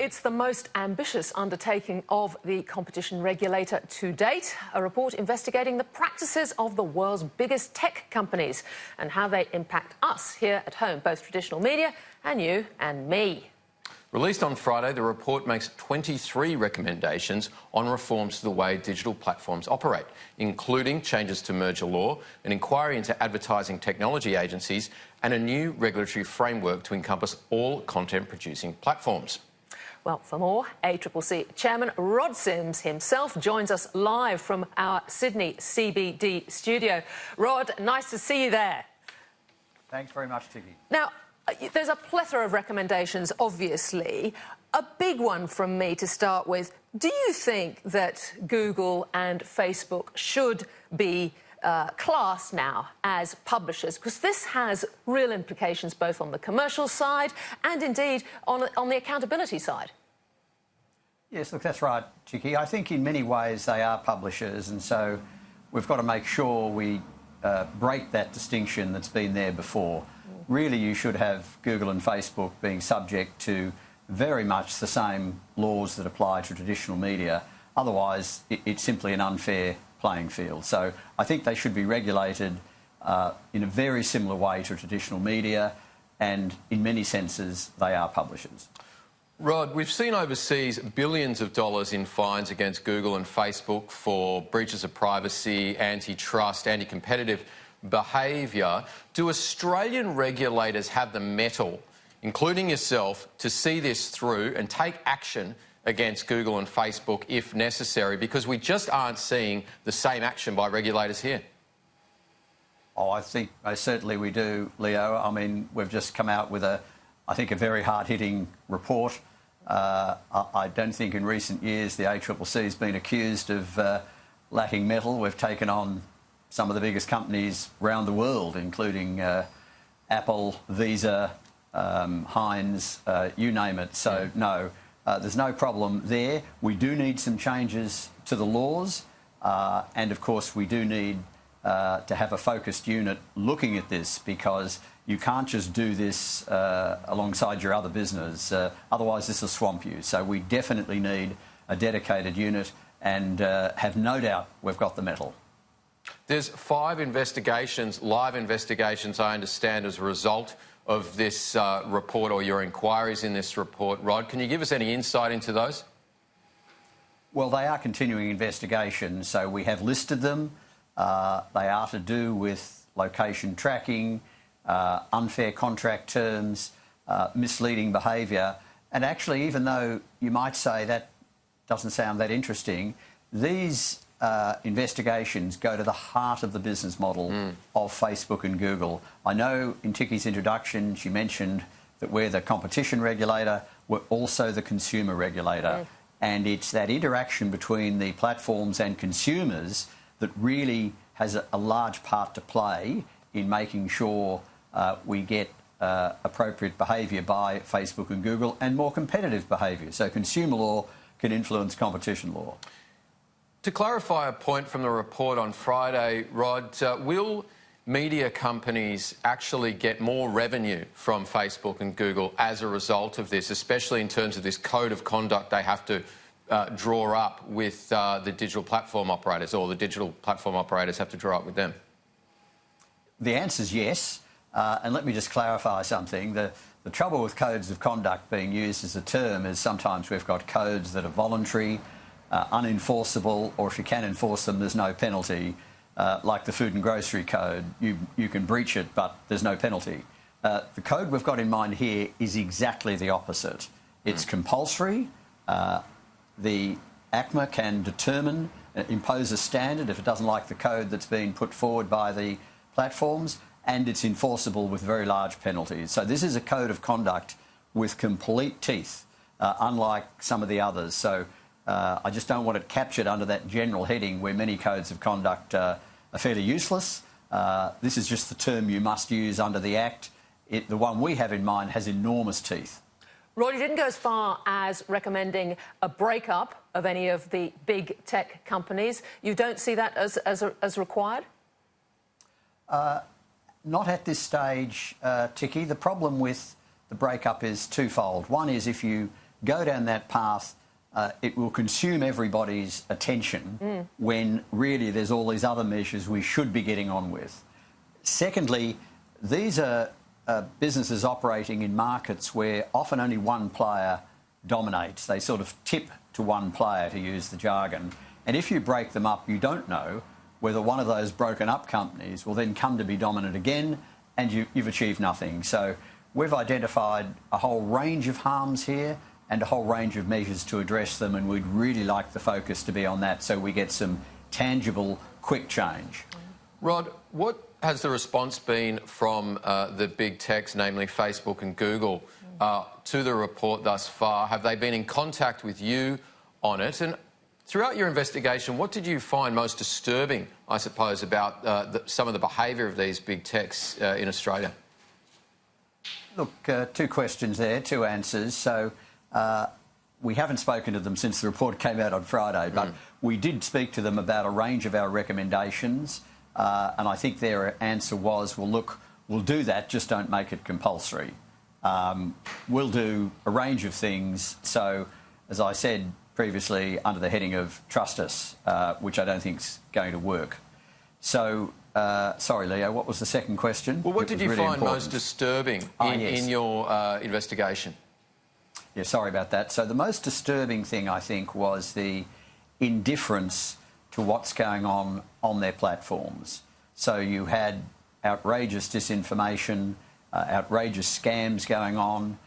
it's the most ambitious undertaking of the competition regulator to date. A report investigating the practices of the world's biggest tech companies and how they impact us here at home, both traditional media and you and me. Released on Friday, the report makes 23 recommendations on reforms to the way digital platforms operate, including changes to merger law, an inquiry into advertising technology agencies and a new regulatory framework to encompass all content-producing platforms. Well, for more, ACCC Chairman Rod Sims himself joins us live from our Sydney CBD studio. Rod, nice to see you there. Thanks very much, Tiki. Now, there's a plethora of recommendations, obviously. A big one from me to start with. Do you think that Google and Facebook should be classed now as publishers? Because this has real implications both on the commercial side and indeed on the accountability side. Yes, look, that's right, Tiki. I think in many ways they are publishers, and so we've got to make sure we break that distinction that's been there before. Really, you should have Google and Facebook being subject to very much the same laws that apply to traditional media. Otherwise, it's simply an unfair playing field. So I think they should be regulated in a very similar way to traditional media, and in many senses, they are publishers. Rod, we've seen overseas billions of dollars in fines against Google and Facebook for breaches of privacy, antitrust, anti-competitive behaviour. Do Australian regulators have the mettle, including yourself, to see this through and take action against Google and Facebook if necessary? Because we just aren't seeing the same action by regulators here. Oh, I think certainly we do, Leo. I mean, we've just come out with I think, a very hard-hitting report. I don't think in recent years the ACCC has been accused of lacking mettle. We've taken on some of the biggest companies around the world, including Apple, Visa, Heinz, you name it. So, no, there's no problem there. We do need some changes to the laws, and, of course, we do need to have a focused unit looking at this, because you can't just do this alongside your other business. Otherwise, this will swamp you. So we definitely need a dedicated unit, and have no doubt we've got the mettle. There's 5 investigations, live investigations, I understand, as a result of this report, or your inquiries in this report. Rod, can you give us any insight into those? Well, they are continuing investigations, so we have listed them. They are to do with location tracking, unfair contract terms, misleading behaviour. And actually, even though you might say that doesn't sound that interesting, these investigations go to the heart of the business model of Facebook and Google. I know in Tiki's introduction she mentioned that we're the competition regulator, we're also the consumer regulator. And it's that interaction between the platforms and consumers that really has a large part to play in making sure we get appropriate behaviour by Facebook and Google, and more competitive behaviour. So consumer law can influence competition law. To clarify a point from the report on Friday, Rod, will media companies actually get more revenue from Facebook and Google as a result of this, especially in terms of this code of conduct they have to draw up with the digital platform operators, or the digital platform operators have to draw up with them? The answer is yes. And let me just clarify something. The trouble with codes of conduct being used as a term is sometimes we've got codes that are voluntary, unenforceable, or if you can enforce them, there's no penalty. Like the Food and Grocery Code, you can breach it, but there's no penalty. The code we've got in mind here is exactly the opposite. It's compulsory. The ACMA can determine, impose a standard if it doesn't like the code that's been put forward by the platforms, and it's enforceable with very large penalties. So this is a code of conduct with complete teeth, unlike some of the others. So I just don't want it captured under that general heading where many codes of conduct are fairly useless. This is just the term you must use under the Act. The one we have in mind has enormous teeth. Rod, you didn't go as far as recommending a breakup of any of the big tech companies. You don't see that as required? Not at this stage, Tiki. The problem with the breakup is twofold. One is if you go down that path, it will consume everybody's attention when really there's all these other measures we should be getting on with. Secondly, these are businesses operating in markets where often only one player dominates. They sort of tip to one player, to use the jargon. And if you break them up, you don't know whether one of those broken up companies will then come to be dominant again, and you've achieved nothing. So we've identified a whole range of harms here and a whole range of measures to address them, and we'd really like the focus to be on that so we get some tangible, quick change. Rod, what has the response been from the big techs, namely Facebook and Google, to the report thus far? Have they been in contact with you on it? And throughout your investigation, what did you find most disturbing, I suppose, about some of the behaviour of these big techs in Australia? Look, two questions there, two answers. So we haven't spoken to them since the report came out on Friday, but we did speak to them about a range of our recommendations, and I think their answer was, well, look, we'll do that, just don't make it compulsory. We'll do a range of things. So, as I said previously, under the heading of trust us, which I don't think's going to work. So, sorry, Leo, what was the second question? Well, what did you find most disturbing in your investigation? Yeah, sorry about that. So the most disturbing thing, I think, was the indifference to what's going on their platforms. So you had outrageous disinformation, outrageous scams going on,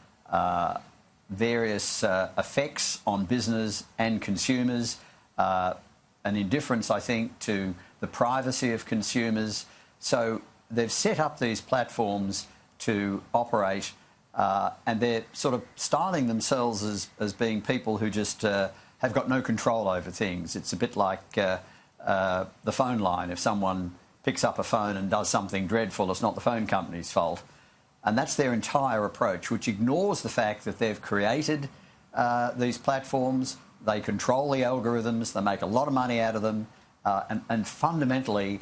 various effects on business and consumers, an indifference, I think, to the privacy of consumers. So they've set up these platforms to operate, and they're sort of styling themselves as being people who just have got no control over things. It's a bit like the phone line. If someone picks up a phone and does something dreadful, it's not the phone company's fault. And that's their entire approach, which ignores the fact that they've created these platforms, they control the algorithms, they make a lot of money out of them, and fundamentally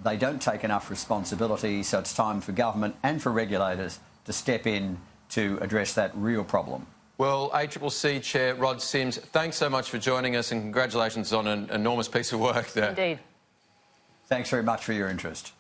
they don't take enough responsibility, so it's time for government and for regulators to step in to address that real problem. Well, ACCC Chair Rod Sims, thanks so much for joining us, and congratulations on an enormous piece of work there. Indeed. Thanks very much for your interest.